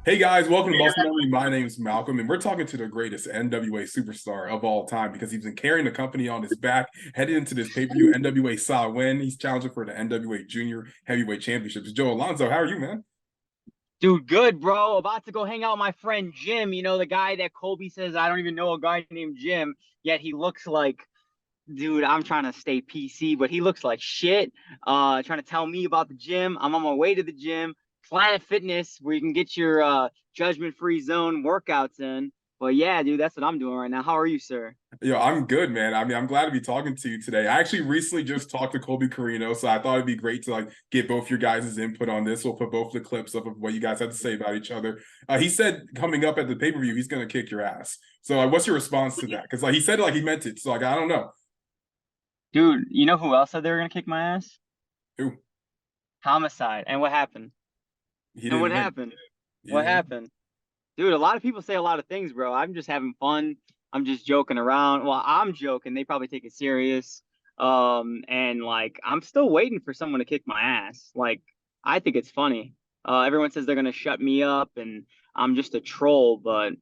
Hey guys, welcome to Muscle Memory. My name is Malcolm, and we're talking to the greatest NWA superstar of all time because he's been carrying the company on his back headed into this pay-per-view NWA Samhain. He's challenging for the NWA Jr Heavyweight Championships. Joe Alonzo, how are you, man? Dude, good, bro. About to go hang out with my friend Jim. You know, the guy that Colby says I don't even know a guy named Jim, yet he looks like, dude, I'm trying to stay PC, but he looks like shit. Trying to tell me about the gym. I'm on my way to the gym, Planet Fitness, where you can get your judgment-free zone workouts in. But yeah, dude, that's what I'm doing right now. How are you, sir? I'm good, man. I mean, I'm glad to be talking to you today. I actually recently just talked to Colby Corino, so I thought it'd be great to get both your guys' input on this. We'll put both the clips up of what you guys have to say about each other. He said coming up at the pay-per-view, he's gonna kick your ass. So, what's your response to that? Because he said he meant it. So, I don't know. Dude, you know who else said they were gonna kick my ass? Who? Homicide. And what happened? He And what didn't win. happened? He What didn't win. happened? Dude, a lot of people say a lot of things, bro. I'm just having fun. I'm just joking around. Well, I'm joking. They probably take it serious. And like I'm still waiting for someone to kick my ass. Like I think it's funny. Everyone says they're gonna shut me up and I'm just a troll, but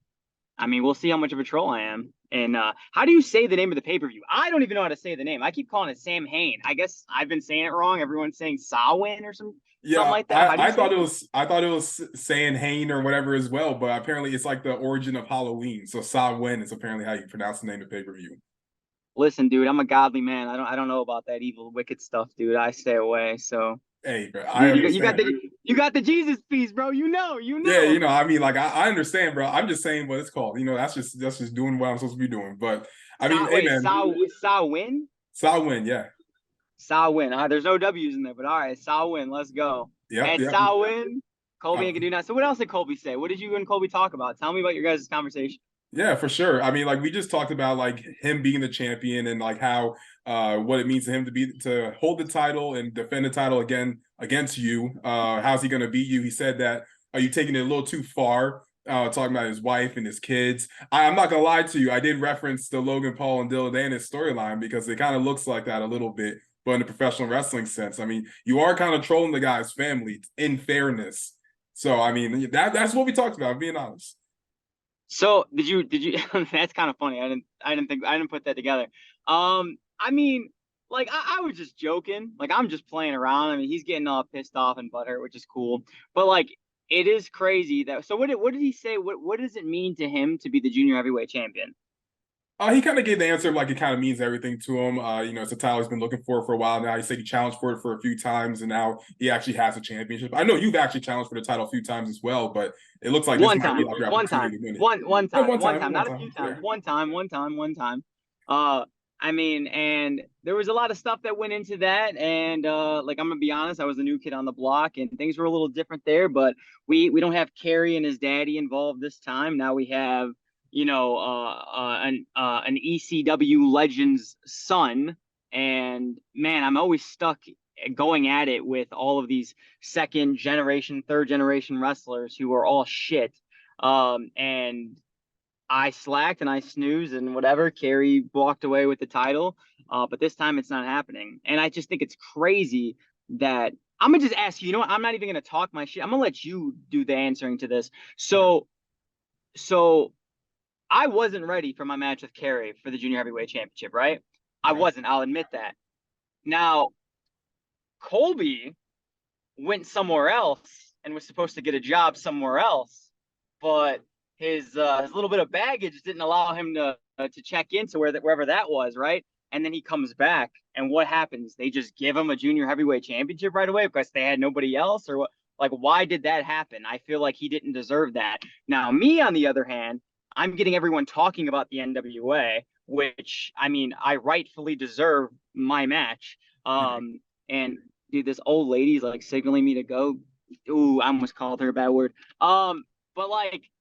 I mean, we'll see how much of a troll I am. And how do you say the name of the pay-per-view? I don't even know how to say the name. I keep calling it Sam Hain. I guess I've been saying it wrong. Everyone's saying Sawin or something Yeah, like that. I, How do you I say thought it? it was saying Hain or whatever as well, but apparently it's like the origin of Halloween. So Samhain is apparently how you pronounce the name of pay-per-view. Listen, dude, I'm a godly man. I don't know about that evil, wicked stuff, dude. I stay away. So, Hey, bro, I you got understand. the Jesus piece, bro. You Yeah, know. I mean, I understand, bro. I'm just saying what it's called. That's just doing what I'm supposed to be doing. But I mean, hey, Wait, man, Win, Samhain, yeah, Win. There's no W's in there, but all right, Win. Let's go. yep, At yep. Win, Colby Uh, ain't gonna do that. So, what else did Colby say? What did you and Colby talk about? Tell me about your guys' conversation. Yeah, for sure. I mean, we just talked about him being the champion and how what it means to him to hold the title and defend the title again against you. How's he gonna beat you? He said that are you taking it a little too far? Talking about his wife and his kids. I'm not gonna lie to you. I did reference the Logan Paul and Dylan Danis storyline because it kind of looks like that a little bit, but in a professional wrestling sense. I mean, you are kind of trolling the guy's family in fairness. So I mean, that's what we talked about. Being honest. So, did you? That's kind of funny. I didn't put that together. I mean, like I was just joking. Like I'm just playing around. I mean, he's getting all pissed off and butthurt, which is cool. But like, it is crazy that. So what did he say? What does it mean to him to be the junior heavyweight champion? He kind of gave the answer of it kind of means everything to him. It's a title he's been looking for a while now. He said he challenged for it for a few times, and now he actually has a championship. I know you've actually challenged for the title a few times as well, but it looks like this One might be time, your one opportunity time, to win it. one Yeah, time, one time, one not a few time. times. Yeah. One time. Uh, I mean, and there was a lot of stuff that went into that, and like I'm gonna be honest, I was a new kid on the block, and things were a little different there. But we don't have Kerry and his daddy involved this time. Now we have an ECW legend's son, and man, I'm always stuck going at it with all of these second generation, third generation wrestlers who are all shit. And I slacked and I snoozed and whatever. Kerry walked away with the title, but this time it's not happening. And I just think it's crazy that I'm gonna just ask you. You know what? I'm not even gonna talk my shit. I'm gonna let you do the answering to this. Okay. So I wasn't ready for my match with Kerry for the junior heavyweight championship, right? I Okay. wasn't. I'll admit that. Now Colby went somewhere else and was supposed to get a job somewhere else, but his little bit of baggage didn't allow him to check into wherever that was, right? And then he comes back, and what happens? They just give him a junior heavyweight championship right away because they had nobody else, or what? Like, why did that happen? I feel like he didn't deserve that. Now, me on the other hand, I'm getting everyone talking about the NWA, which I mean, I rightfully deserve my match. Mhm. And dude, this old lady's like signaling me to go. Ooh, I almost called her a bad word. But like,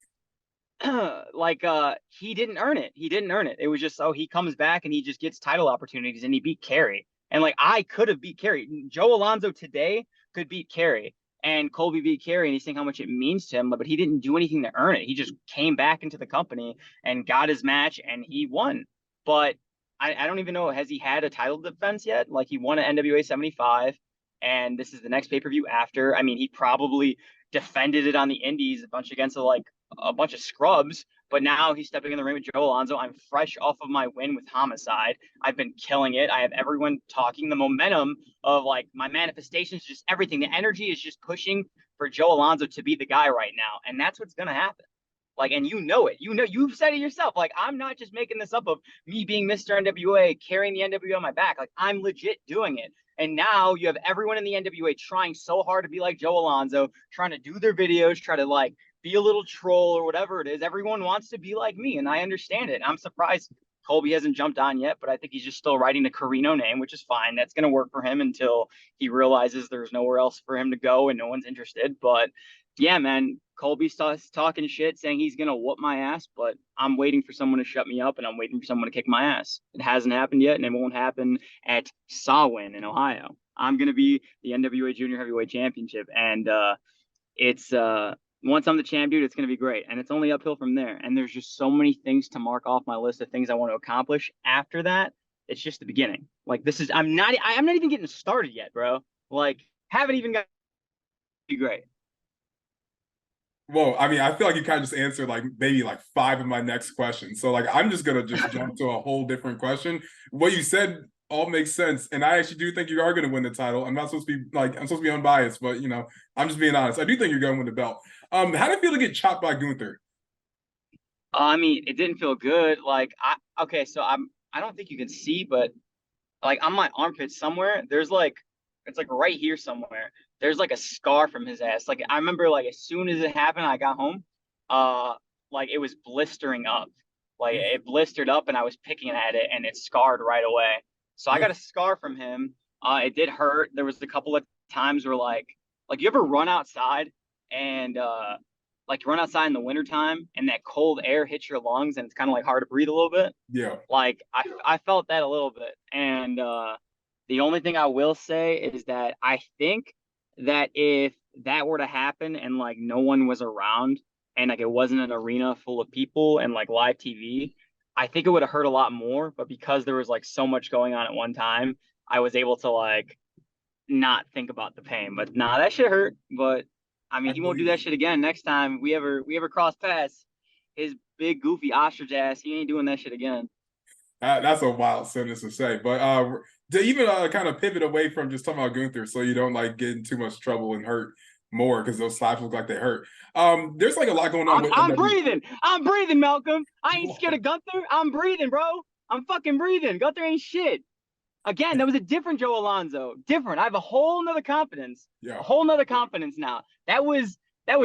he didn't earn it. He didn't earn it. It was just he comes back and he just gets title opportunities and he beat Kerry. And like I could have beat Kerry. Joe Alonzo today could beat Kerry. And Colby beat Kerry, and he's saying how much it means to him, but he didn't do anything to earn it. He just came back into the company and got his match, and he won. But I don't even know, has he had a title defense yet? Like he won an NWA 75, and this is the next pay per view after. I mean, he probably defended it on the indies a bunch against like a bunch of scrubs. But now he's stepping in the ring with Joe Alonzo. I'm fresh off of my win with Homicide. I've been killing it. I have everyone talking. The momentum of like my manifestations, just everything. The energy is just pushing for Joe Alonzo to be the guy right now. And that's what's going to happen. Like, and you know it. You know, you've said it yourself. Like, I'm not just making this up of me being Mr. NWA, carrying the NWA on my back. Like, I'm legit doing it. And now you have everyone in the NWA trying so hard to be like Joe Alonzo, trying to do their videos, try to like be a little troll or whatever it is. Everyone wants to be like me, and I understand it. I'm surprised Colby hasn't jumped on yet, but I think he's just still writing the Corino name, which is fine. That's going to work for him until he realizes there's nowhere else for him to go and no one's interested. But yeah, man, Colby starts talking shit, saying he's going to whoop my ass, but I'm waiting for someone to shut me up, and I'm waiting for someone to kick my ass. It hasn't happened yet, and it won't happen at Samhain in Ohio. I'm going to be the NWA Junior Heavyweight Championship, and it's once I'm the champ, dude, it's going to be great. And it's only uphill from there. And there's just so many things to mark off my list of things I want to accomplish after that. It's just the beginning. Like, this is, I'm not even getting started yet, bro. Like, haven't even got to be great. Well, I mean, I feel like you kind of just answered like maybe like 5 of my next questions. So like, I'm just going to just jump to a whole different question. What you said all makes sense. And I actually do think you are going to win the title. I'm not supposed to be like, I'm supposed to be unbiased, but you know, I'm just being honest. I do think you're going to win the belt. How did it feel to get chopped by Gunther? I mean, it didn't feel good. Like, okay, so I don't think you can see, but like on my armpit somewhere, there's like, it's like right here somewhere. There's like a scar from his ass. Like, I remember like as soon as it happened, I got home, like it was blistering up. Like it blistered up and I was picking at it and it scarred right away. So I got a scar from him. It did hurt. There was a couple of times where like you ever run outside and like you run outside in the wintertime and that cold air hits your lungs and it's kind of like hard to breathe a little bit. Yeah. Like I felt that a little bit. And the only thing I will say is that I think that if that were to happen and like no one was around and like it wasn't an arena full of people and like live TV, I think it would have hurt a lot more. But because there was like so much going on at one time, I was able to like not think about the pain. But nah, that shit hurt. But I mean, he won't do that shit again next time we ever cross paths. His big goofy ostrich ass, he ain't doing that shit again. That's a wild sentence to say. But to even kind of pivot away from just talking about Gunther so you don't like get in too much trouble and hurt more because those slaps look like they hurt. There's like a lot going on. I'm breathing. I'm breathing, Malcolm. I ain't scared of Gunther. I'm breathing, bro. I'm fucking breathing. Gunther ain't shit. Again, that was a different Joe Alonzo. Different. I have a whole nother confidence. Yeah. A whole nother confidence now. That was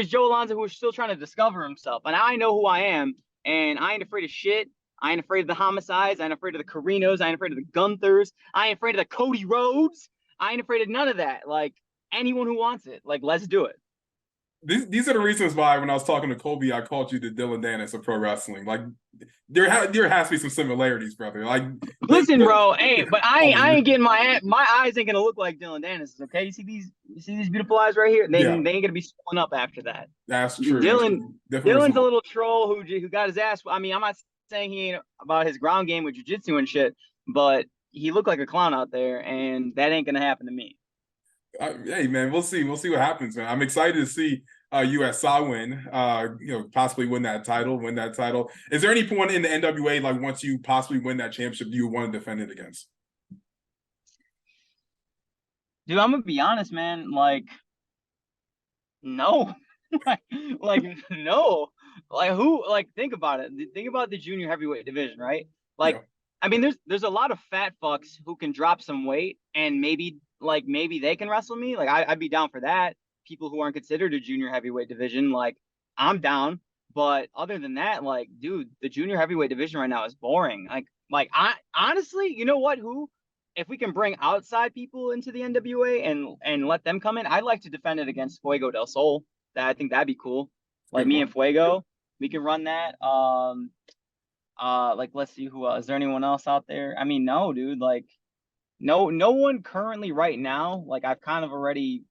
Joe Alonzo who was still trying to discover himself. And I know who I am. And I ain't afraid of shit. I ain't afraid of the homicides. I ain't afraid of the Corinos. I ain't afraid of the Gunthers. I ain't afraid of the Cody Rhodes. I ain't afraid of none of that. Like, anyone who wants it, like, let's do it. These are the reasons why when I was talking to Colby, I called you the Dylan Dennis of pro wrestling. Like, there has to be some similarities, brother. Like, listen, bro. Hey, but I ain't getting my eyes ain't gonna look like Dylan Dennis's. Okay, you see these beautiful eyes right here? They ain't gonna be swollen up after that. That's true. Dylan's a little troll who got his ass. I mean, I'm not saying he ain't about his ground game with jiu-jitsu and shit, but he looked like a clown out there, and that ain't gonna happen to me. Hey man, we'll see. We'll see what happens, man. I'm excited to see you at Samhain, possibly win that title. Is there any point in the NWA, like once you possibly win that championship, do you want to defend it against? Dude, I'm gonna be honest, man. Like, no, like no. Like who? Like think about it. Think about the junior heavyweight division, right? Like, yeah. I mean, there's a lot of fat fucks who can drop some weight and maybe they can wrestle me. Like I'd be down for that. People who aren't considered a junior heavyweight division, like I'm down. But other than that, like, dude, the junior heavyweight division right now is boring. Like I honestly, you know what? If we can bring outside people into the NWA and let them come in, I'd like to defend it against Fuego del Sol. I think that'd be cool. Like me and Fuego, we can run that. Like let's see who else. Is there anyone else out there? I mean, no, dude. Like, no one currently right now. Like I've kind of already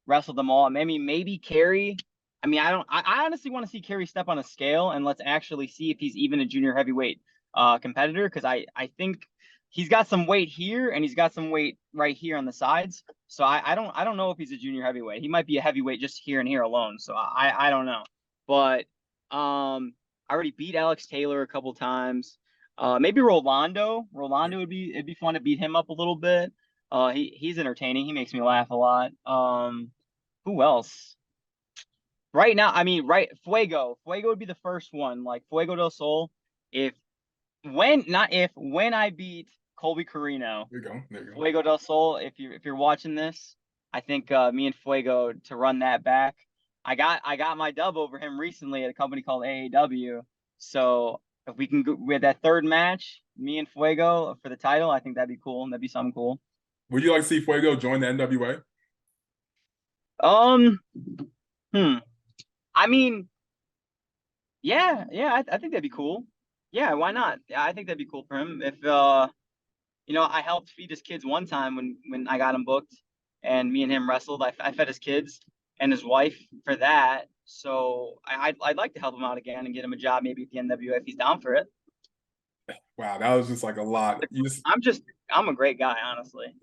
wrestled them all. Maybe Kerry. I mean, I honestly want to see Kerry step on a scale and let's actually see if he's even a junior heavyweight competitor, because I think he's got some weight here and he's got some weight right here on the sides. So I don't know if he's a junior heavyweight. He might be a heavyweight just here and here alone. So I don't know. But I already beat Alex Taylor a couple times. Maybe Rolando. Rolando it'd be fun to beat him up a little bit. He's entertaining. He makes me laugh a lot. Who else? Right now, I mean, Fuego. Fuego would be the first one. Like Fuego del Sol. When I beat Colby Corino. There you go. There you go. Fuego del Sol. If you're watching this, I think me and Fuego to run that back. I got my dub over him recently at a company called AEW. So if we can go with that third match, me and Fuego for the title, I think that'd be cool. That'd be something cool. Would you like to see Fuego join the NWA? I mean, yeah, I think that'd be cool. Yeah, why not? Yeah, I think that'd be cool for him. If I helped feed his kids one time when I got him booked, and me and him wrestled. I fed his kids and his wife for that. So I'd like to help him out again and get him a job maybe at the NWA if he's down for it. Wow, that was just like a lot. I'm a great guy, honestly.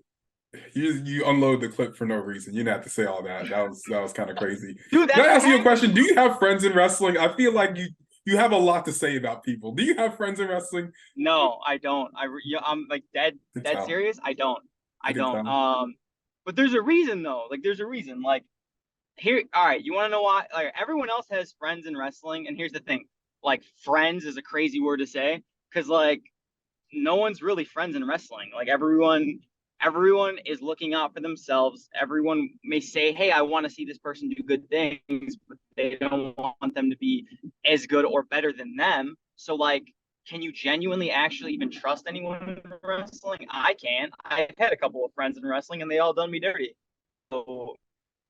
You unload the clip for no reason. You didn't have to say all that. That was kind of crazy. Dude, can I ask you a question? Do you have friends in wrestling? I feel like you have a lot to say about people. Do you have friends in wrestling? No, I don't. I'm like dead serious. I don't. But there's a reason though. Like there's a reason. Like here, all right. You want to know why? Like everyone else has friends in wrestling, and here's the thing. Like friends is a crazy word to say because like no one's really friends in wrestling. Like everyone is looking out for themselves. Everyone may say, hey, I want to see this person do good things, but they don't want them to be as good or better than them. So like, can you genuinely actually even trust anyone in wrestling? I can't. I've had a couple of friends in wrestling and they all done me dirty. So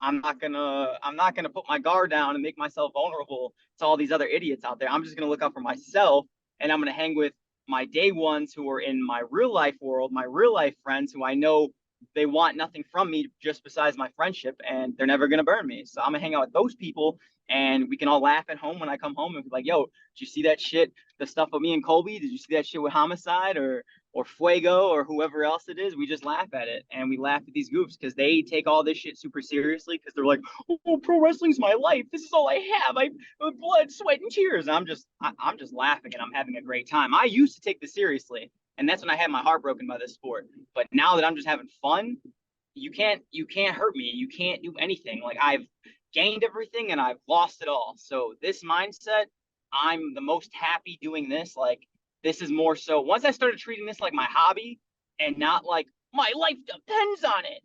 I'm not gonna put my guard down and make myself vulnerable to all these other idiots out there. I'm just gonna look out for myself, and I'm gonna hang with my day ones who are in my real life world, my real life friends who I know they want nothing from me just besides my friendship, and they're never gonna burn me. So I'm gonna hang out with those people, and we can all laugh at home when I come home and be like, "Yo, did you see that shit? The stuff with me and Colby? Did you see that shit with Homicide or Fuego or whoever else it is?" We just laugh at it, and we laugh at these goofs because they take all this shit super seriously because they're like, "Oh, pro wrestling's my life. This is all I have. I blood, sweat, and tears." And I'm just laughing and I'm having a great time. I used to take this seriously, and that's when I had my heart broken by this sport. But now that I'm just having fun, you can't hurt me. You can't do anything. Like I've gained everything and I've lost it all. So this mindset, I'm the most happy doing this. Like this is more so once I started treating this like my hobby and not like my life depends on it.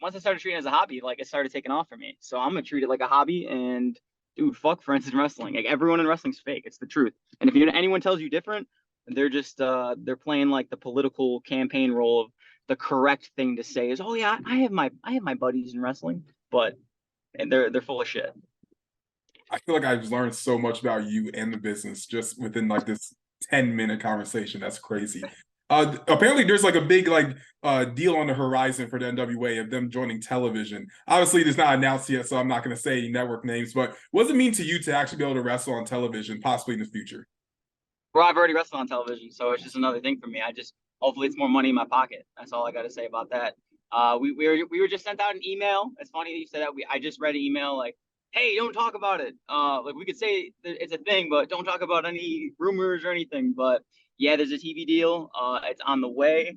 Once I started treating it as a hobby, like it started taking off for me. So I'm gonna treat it like a hobby. And dude, fuck friends in wrestling. Like everyone in wrestling's fake. It's the truth. And if anyone tells you different, they're just they're playing like the political campaign role of the correct thing to say is, oh yeah, I have my buddies in wrestling, but they're full of shit. I feel like I've learned so much about you and the business just within like this 10-minute conversation. That's crazy. Apparently there's like a big deal on the horizon for the NWA of them joining television. Obviously it's not announced yet, so I'm not going to say network names, but what does it mean to you to actually be able to wrestle on television, possibly in the future? Well, I've already wrestled on television, so it's just another thing for me. Hopefully it's more money in my pocket. That's all I got to say about that. We were just sent out an email. It's funny that you said that. I just read an email like, hey, don't talk about it. Like we could say it's a thing, but don't talk about any rumors or anything. But yeah, there's a TV deal. It's on the way.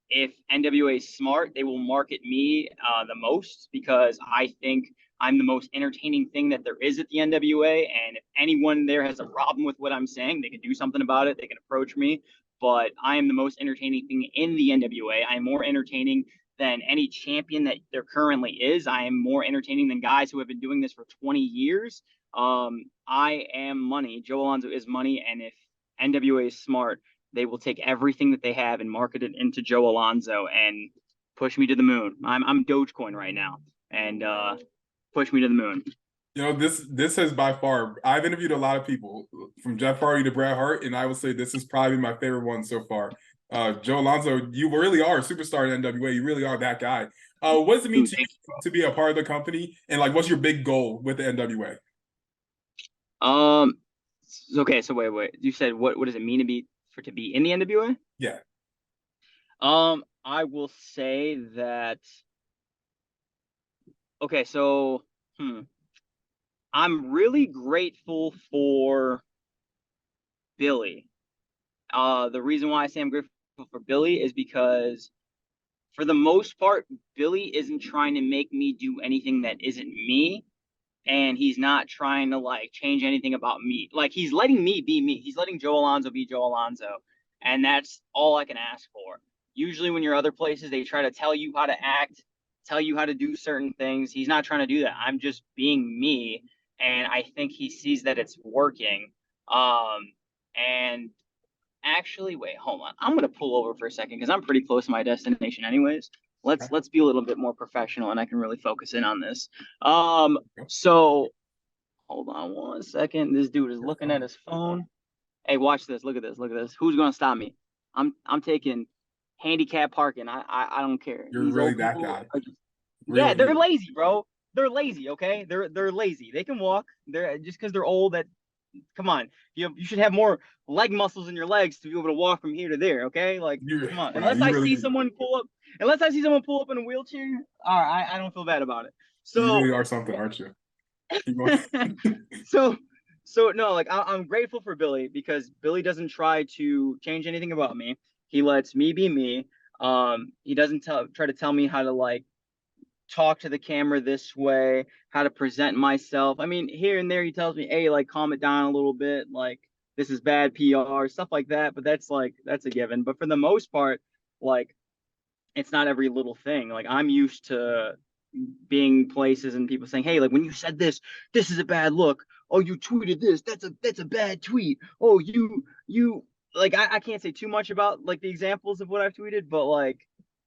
If NWA is smart, they will market me the most because I think I'm the most entertaining thing that there is at the NWA. And if anyone there has a problem with what I'm saying, they can do something about it. They can approach me. But I am the most entertaining thing in the NWA. I am more entertaining than any champion that there currently is. I am more entertaining than guys who have been doing this for 20 years. I am money. Joe Alonzo is money. And if NWA is smart, they will take everything that they have and market it into Joe Alonzo and push me to the moon. I'm Dogecoin right now. And push me to the moon. You know, this has by far, I've interviewed a lot of people from Jeff Hardy to Bret Hart, and I would say this is probably my favorite one so far. Joe Alonzo, you really are a superstar in NWA. You really are that guy. What does it mean to you to be a part of the company? And like, what's your big goal with the NWA? Okay, so wait. You said what does it mean to be for to be in the NWA? Yeah. I will say that. Okay, so I'm really grateful for Billy. The reason why I say I'm grateful for Billy is because for the most part, Billy isn't trying to make me do anything that isn't me. And he's not trying to like change anything about me. Like he's letting me be me. He's letting Joe Alonzo be Joe Alonzo. And that's all I can ask for. Usually when you're other places, they try to tell you how to act, tell you how to do certain things. He's not trying to do that. I'm just being me. And I think he sees that it's working. And actually, wait, hold on. I'm gonna pull over for a second because I'm pretty close to my destination anyways. Let's be a little bit more professional and I can really focus in on this. So hold on one second. This dude is looking at his phone. Hey, watch this. Look at this. Look at this. Who's gonna stop me? I'm taking handicap parking. I don't care. You're These really old that people guy. yeah, Really? they're lazy, bro. They're lazy, okay? They're lazy. They can walk. They're just because they're old. That come on, you should have more leg muscles in your legs to be able to walk from here to there, okay? Like, come on. Wow, Unless I see someone pull up in a wheelchair, all right, I don't feel bad about it. you So, really are something, aren't you? Keep going. so, so no, like I'm grateful for Billy because Billy doesn't try to change anything about me. He lets me be me. He doesn't try to tell me how to like talk to the camera this way, how to present myself. I mean, here and there he tells me, hey, like calm it down a little bit, like this is bad PR, stuff like that. But that's a given. But for the most part, like it's not every little thing. Like I'm used to being places and people saying, hey, like when you said this, this is a bad look. Oh, you tweeted this, that's a bad tweet. Oh, you like I can't say too much about like the examples of what I've tweeted, but like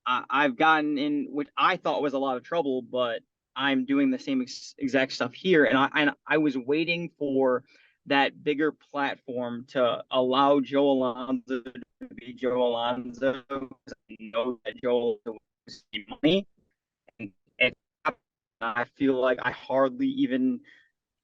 I've gotten in what I thought was a lot of trouble, but I'm doing the same exact stuff here. And I was waiting for that bigger platform to allow Joe Alonzo to be Joe Alonzo. I know that Joe was money. And I feel like I hardly even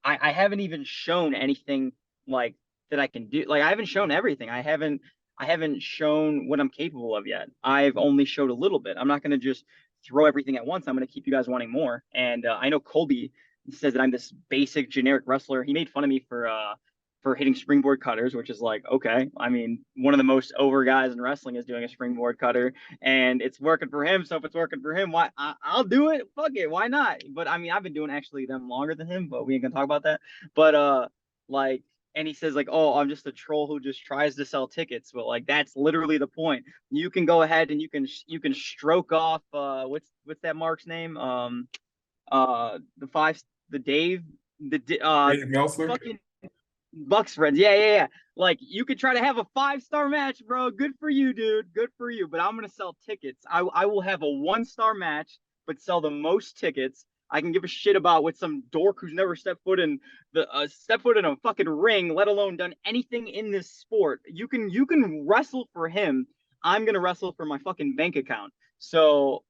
I haven't even shown anything like that I can do. Like I haven't shown everything. I haven't shown what I'm capable of yet. I've only showed a little bit. I'm not going to just throw everything at once. I'm going to keep you guys wanting more. And I know Colby says that I'm this basic generic wrestler. He made fun of me for hitting springboard cutters, which is like, okay. I mean, one of the most over guys in wrestling is doing a springboard cutter, and it's working for him. So if it's working for him, why I'll do it. Fuck it, why not? But I mean, I've been doing actually them longer than him, but we ain't gonna talk about that. But like, and he says like, oh, I'm just a troll who just tries to sell tickets. But like, that's literally the point. You can go ahead and you can stroke off. What's that Mark's name? The five, the Dave, Dave Meltzer? fucking Bucks friends. Yeah. Like you could try to have a 5-star match, bro. Good for you, dude. Good for you. But I'm gonna sell tickets. I will have a 1-star match, but sell the most tickets. I can give a shit about what some dork who's never stepped foot in a fucking ring, let alone done anything in this sport. You can wrestle for him. I'm gonna wrestle for my fucking bank account. So,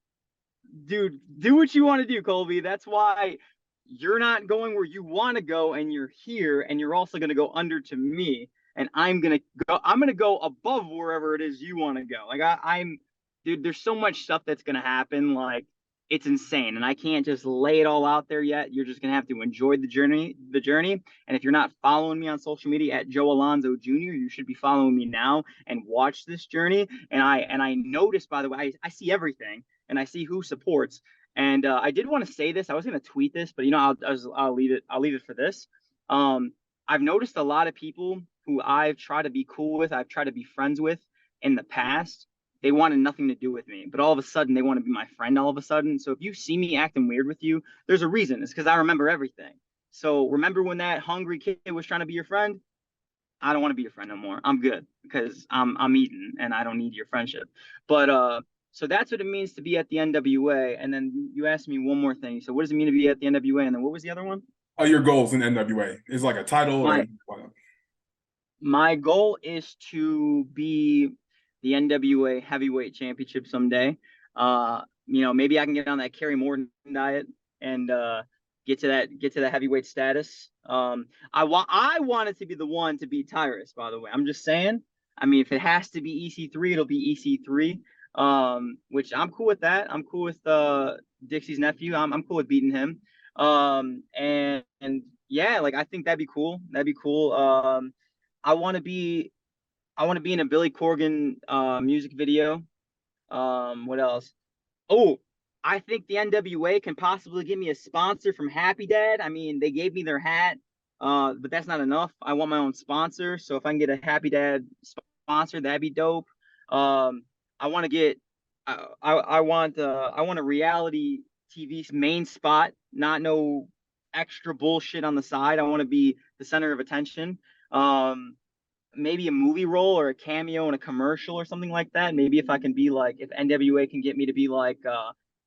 dude, do what you want to do, Colby. That's why you're not going where you want to go, and you're here, and you're also going to go under to me, and I'm going to go above wherever it is you want to go. Like I'm dude, there's so much stuff that's going to happen. Like it's insane. And I can't just lay it all out there yet. You're just going to have to enjoy the journey. And if you're not following me on social media at Joe Alonzo Jr., you should be following me now and watch this journey. And I noticed, by the way, I see everything and I see who supports. And I did want to say this. I was going to tweet this, but I'll leave it. I'll leave it for this. I've noticed a lot of people who I've tried to be cool with, I've tried to be friends with in the past. They wanted nothing to do with me, but all of a sudden they want to be my friend. All of a sudden, so if you see me acting weird with you, there's a reason. It's because I remember everything. So remember when that hungry kid was trying to be your friend? I don't want to be your friend no more. I'm good because I'm eating and I don't need your friendship. But so that's what it means to be at the NWA. And then you asked me one more thing. So what does it mean to be at the NWA? And then what was the other one? Oh, your goals in NWA is like a title or My goal is to be the NWA Heavyweight Championship someday. Maybe I can get on that Kerry Morton diet and get to that heavyweight status. I wanted to be the one to beat Tyrus, by the way. I'm just saying. I mean, if it has to be EC3, it'll be EC3. Which I'm cool with that. I'm cool with Dixie's nephew. I'm cool with beating him. And yeah, like I think that'd be cool. That'd be cool. I want to be in a Billy Corgan music video. What else? Oh, I think the NWA can possibly give me a sponsor from Happy Dad. I mean, they gave me their hat, but that's not enough. I want my own sponsor. So if I can get a Happy Dad sponsor, that'd be dope. I want to get, I want a reality TV main spot, not no extra bullshit on the side. I want to be the center of attention. Maybe a movie role or a cameo in a commercial or something like that. Maybe if I can be like, if NWA can get me to be like,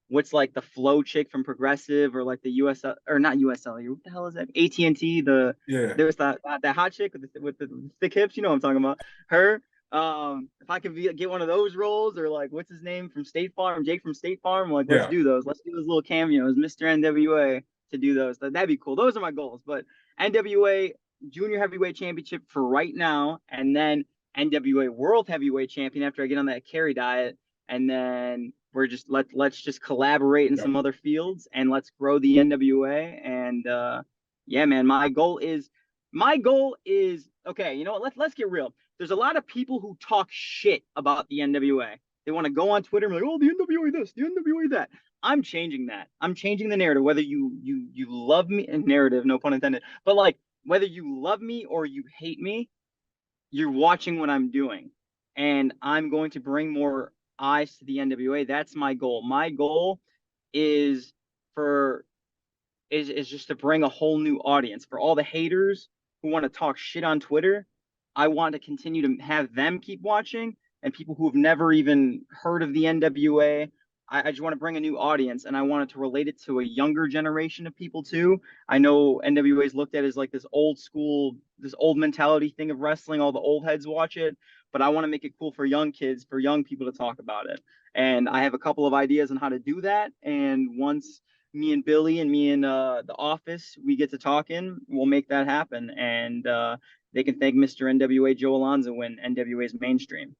what's like the Flow chick from Progressive, or like the USL, or not USL, what the hell is that? AT&T. There's that hot chick with the thick hips. You know what I'm talking about? Her. If I could get one of those roles, or like what's his name from State Farm, Jake from State Farm, like let's do those. Let's do those little cameos, Mr. NWA, to do those. That'd be cool. Those are my goals. But NWA Junior Heavyweight Championship for right now, and then NWA World Heavyweight Champion after I get on that carry diet, and then we're just let's just collaborate in some other fields, and let's grow the NWA. And yeah, man, my goal is okay. You know what? Let's get real. There's a lot of people who talk shit about the NWA. They want to go on Twitter and be like, oh, the NWA this, the NWA that. I'm changing that. I'm changing the narrative. Whether you love me, and narrative, no pun intended, but like, whether you love me or you hate me, you're watching what I'm doing. And I'm going to bring more eyes to the NWA. That's my goal. My goal is just to bring a whole new audience. For all the haters who want to talk shit on Twitter, I want to continue to have them keep watching, and people who have never even heard of the NWA. I just want to bring a new audience, and I wanted to relate it to a younger generation of people too. I know NWA is looked at as like this old school, this old mentality thing of wrestling. All the old heads watch it, but I want to make it cool for young kids, for young people to talk about it. And I have a couple of ideas on how to do that. And once me and Billy and me and the office, we get to talking, we'll make that happen. And they can thank Mr. NWA Joe Alonzo when NWA is mainstream.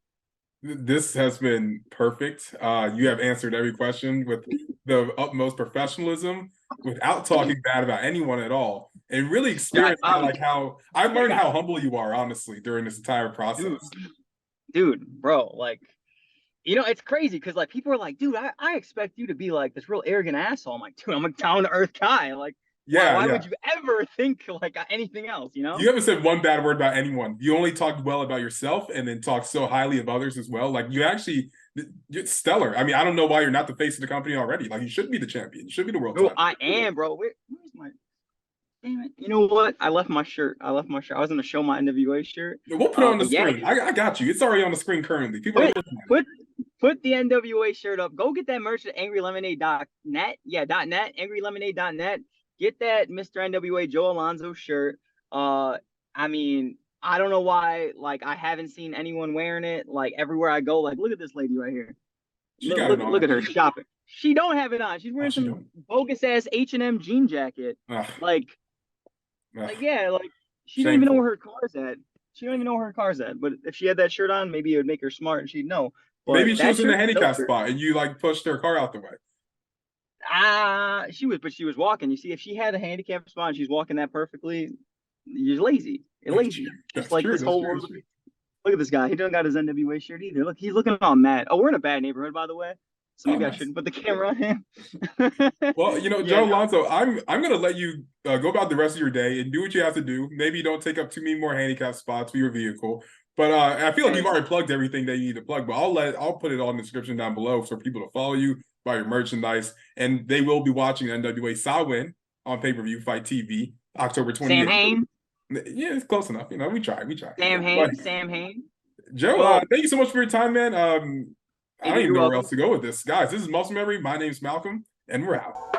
This has been perfect. You have answered every question with the utmost professionalism, without talking bad about anyone at all, and really experienced how I've learned how humble you are, honestly, during this entire process. Dude, bro, like, you know, it's crazy because like people are like, dude, I expect you to be like this real arrogant asshole. I'm like, dude, I'm a down to earth guy. Like, why would you ever think like anything else, you know? You haven't said one bad word about anyone. You only talked well about yourself, and then talked so highly of others as well. Like, you're stellar. I mean, I don't know why you're not the face of the company already. Like, you should be the champion. You should be the world champion. I am, bro. Where's my... Damn it. You know what? I left my shirt. I was going to show my NWA shirt. We'll put it on the screen. I got you. It's already on the screen currently. People put the NWA shirt up. Go get that merch at angrylemonade.net. Yeah, .net, angrylemonade.net. Get that Mr. NWA Joe Alonzo shirt. I mean, I don't know why, like, I haven't seen anyone wearing it. Like, everywhere I go, like, look at this lady right here. Look at her shopping. She don't have it on. She's wearing some bogus ass H&M jean jacket. Like, she don't even know where her car's at. She don't even know where her car's at. But if she had that shirt on, maybe it would make her smart, and she'd know. But maybe she was in the handicap spot, and you like pushed her car out the way. She was walking. You see, if she had a handicap spot and she's walking that perfectly, you're lazy. You're lazy. Just like this whole world. Look at this guy. He don't got his NWA shirt either. Look, he's looking all mad. Oh, we're in a bad neighborhood, by the way. So maybe I shouldn't put the camera on him. Well, you know, Joe Alonzo, I'm gonna let you go about the rest of your day and do what you have to do. Maybe don't take up too many more handicap spots for your vehicle. But I feel like you've already plugged everything that you need to plug. But I'll put it all in the description down below for people to follow you, buy your merchandise, and they will be watching NWA Samhain on pay-per-view Fight TV October 28th. Samhain. Yeah, it's close enough. You know, we try. Samhain. Joe, thank you so much for your time, man. I don't even know where else to go with this. Guys, this is Muscle Memory. My name's Malcolm, and we're out.